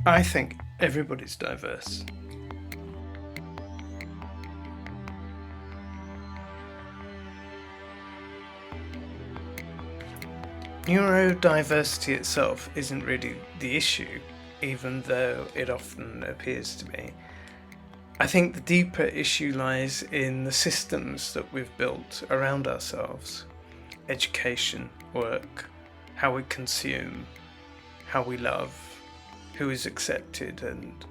I think everybody's diverse. Neurodiversity itself isn't really the issue, even though it often appears to be. I think the deeper issue lies in the systems that we've built around ourselves: education, work, how we consume, how we love, who is accepted, and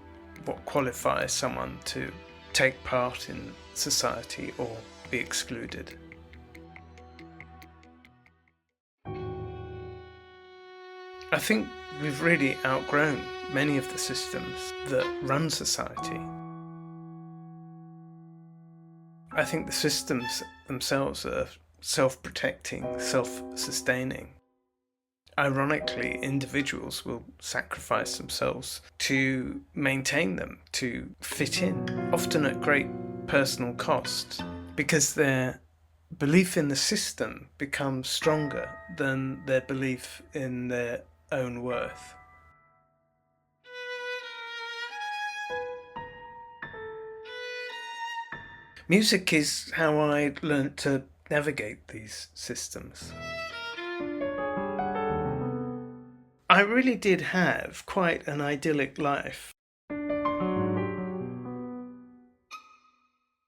what qualifies someone to take part in society or be excluded. I think we've really outgrown many of the systems that run society. I think the systems themselves are self-protecting, self-sustaining. Ironically, individuals will sacrifice themselves to maintain them, to fit in, often at great personal cost, because their belief in the system becomes stronger than their belief in their own worth. Music is how I learnt to navigate these systems. I really did have quite an idyllic life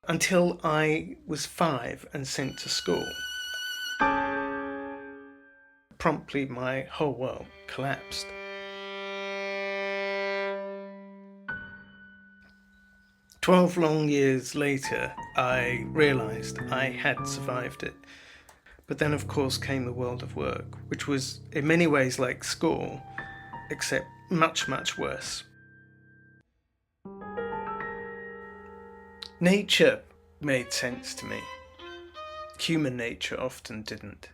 until I was 5 and sent to school. Promptly, my whole world collapsed. "12 long years later, I realised I had survived it. But then, of course, came the world of work, which was in many ways like school, except much, much worse. Nature made sense to me. Human nature often didn't.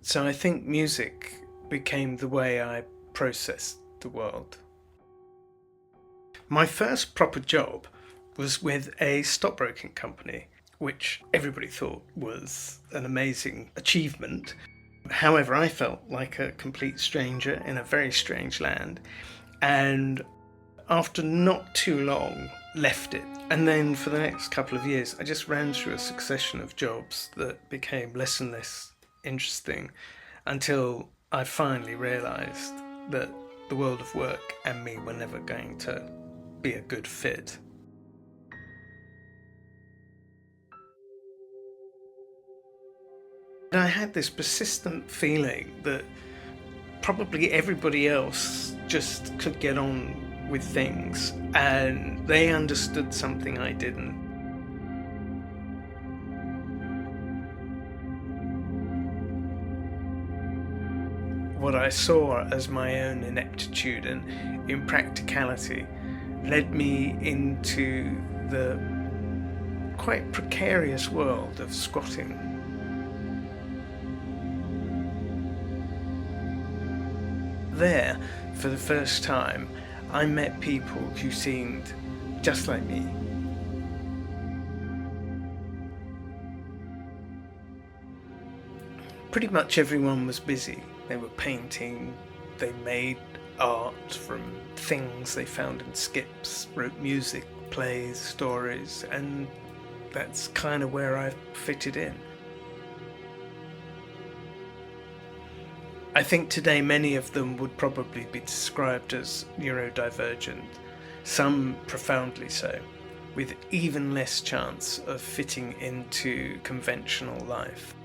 So I think music became the way I processed the world. My first proper job was with a stockbroking company, which everybody thought was an amazing achievement. However, I felt like a complete stranger in a very strange land, and after not too long left it. And then for the next couple of years I just ran through a succession of jobs that became less and less interesting until I finally realised that the world of work and me were never going to be a good fit. And I had this persistent feeling that probably everybody else just could get on with things, and they understood something I didn't. What I saw as my own ineptitude and impracticality led me into the quite precarious world of squatting. There, for the first time, I met people who seemed just like me. Pretty much everyone was busy. They were painting, they made art from things they found in skips, wrote music, plays, stories, and that's kind of where I fitted in. I think today many of them would probably be described as neurodivergent, some profoundly so, with even less chance of fitting into conventional life.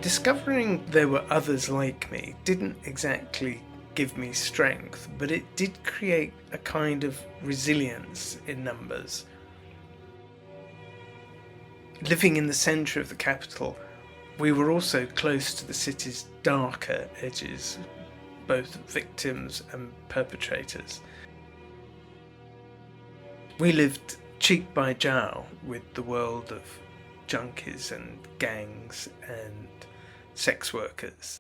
Discovering there were others like me didn't exactly give me strength, but it did create a kind of resilience in numbers. Living in the centre of the capital, we were also close to the city's darker edges, both victims and perpetrators. We lived cheek by jowl with the world of junkies and gangs and sex workers.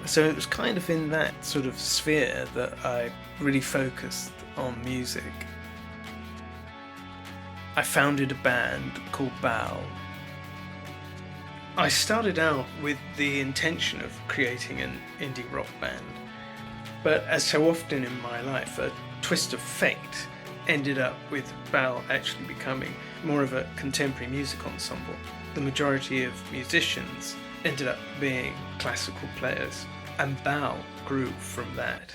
So it was kind of in that sort of sphere that I really focused on music. I founded a band called Baal. I started out with the intention of creating an indie rock band, but as so often in my life, a twist of fate ended up with Baal actually becoming more of a contemporary music ensemble. The majority of musicians ended up being classical players, and Baal grew from that.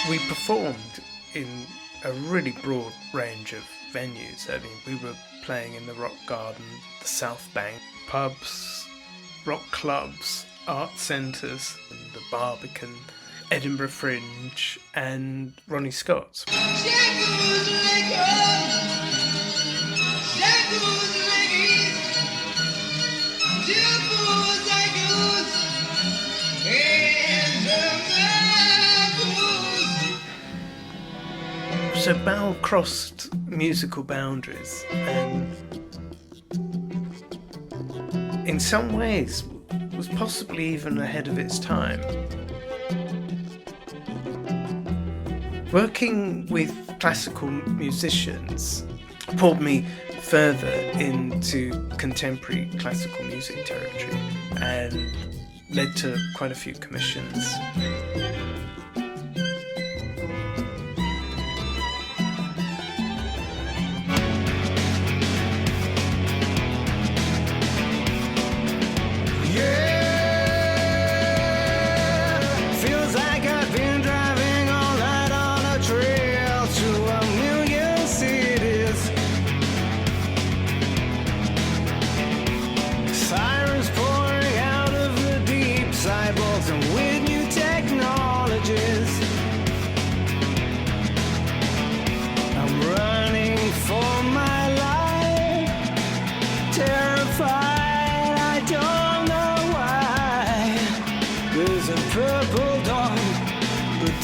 We performed in a really broad range of venues. I mean, we were playing in the Rock Garden, the South Bank, pubs, rock clubs, art centres, the Barbican, Edinburgh Fringe, and Ronnie Scott's. So Baal crossed musical boundaries and in some ways was possibly even ahead of its time. Working with classical musicians pulled me further into contemporary classical music territory and led to quite a few commissions.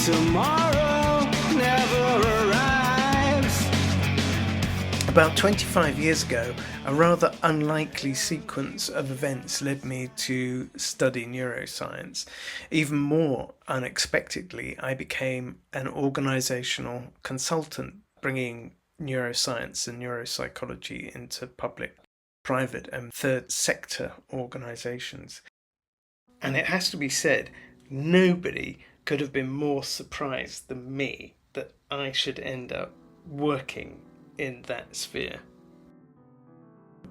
Tomorrow never arrives. About 25 years ago, a rather unlikely sequence of events led me to study neuroscience. Even more unexpectedly, I became an organisational consultant, bringing neuroscience and neuropsychology into public, private and third sector organisations. And it has to be said, nobody could have been more surprised than me that I should end up working in that sphere.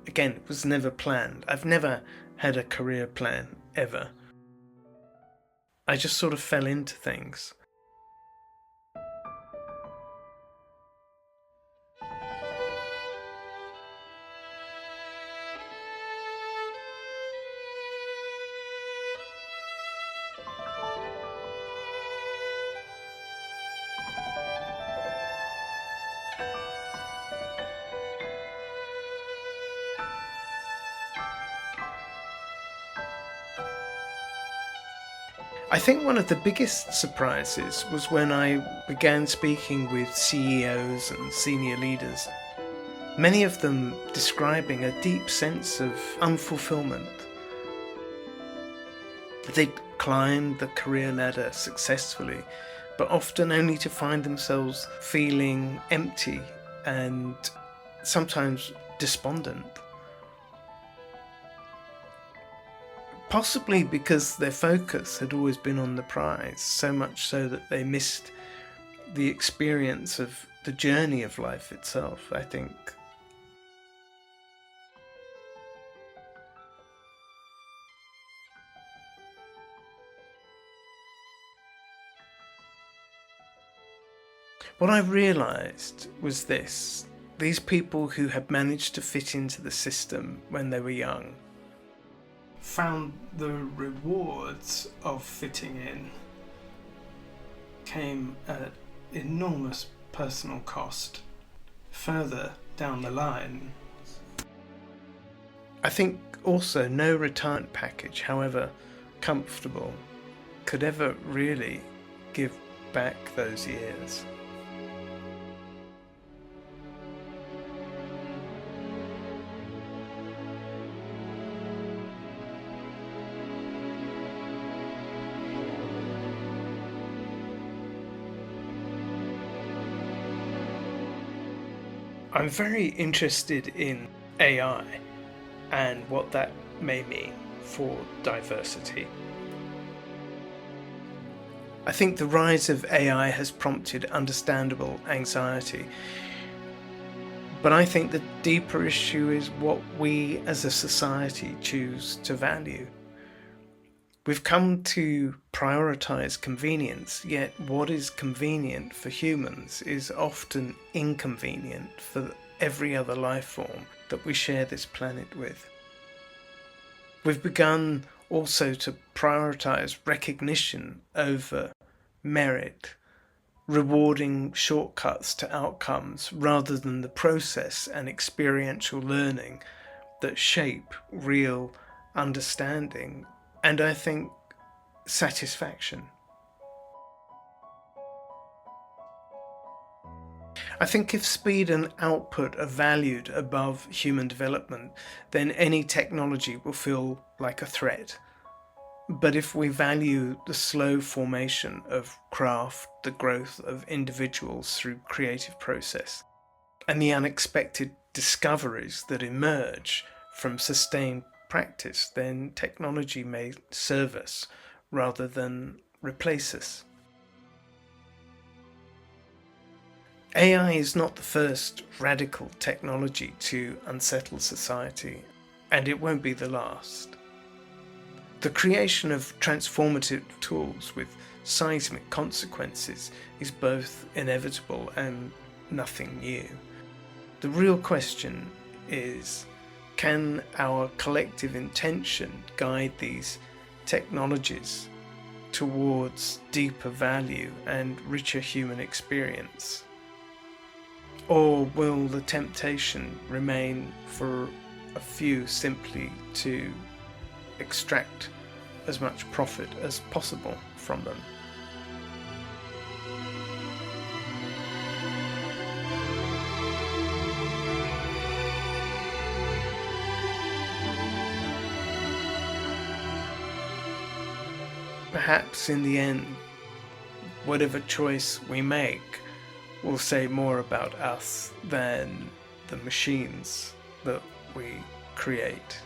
Again, it was never planned. I've never had a career plan, ever. I just sort of fell into things. I think one of the biggest surprises was when I began speaking with CEOs and senior leaders, many of them describing a deep sense of unfulfillment. They'd climbed the career ladder successfully, but often only to find themselves feeling empty and sometimes despondent. Possibly because their focus had always been on the prize, so much so that they missed the experience of the journey of life itself, I think. What I realised was this: these people who had managed to fit into the system when they were young found the rewards of fitting in came at enormous personal cost further down the line. I think also no retirement package, however comfortable, could ever really give back those years. I'm very interested in AI and what that may mean for diversity. I think the rise of AI has prompted understandable anxiety, but I think the deeper issue is what we as a society choose to value. We've come to prioritize convenience, yet what is convenient for humans is often inconvenient for every other life form that we share this planet with. We've begun also to prioritize recognition over merit, rewarding shortcuts to outcomes rather than the process and experiential learning that shape real understanding and, I think, satisfaction. I think if speed and output are valued above human development, then any technology will feel like a threat. But if we value the slow formation of craft, the growth of individuals through creative process, and the unexpected discoveries that emerge from sustained practice, then technology may serve us rather than replace us. AI is not the first radical technology to unsettle society, and it won't be the last. The creation of transformative tools with seismic consequences is both inevitable and nothing new. The real question is, can our collective intention guide these technologies towards deeper value and richer human experience? Or will the temptation remain for a few simply to extract as much profit as possible from them? Perhaps in the end, whatever choice we make will say more about us than the machines that we create.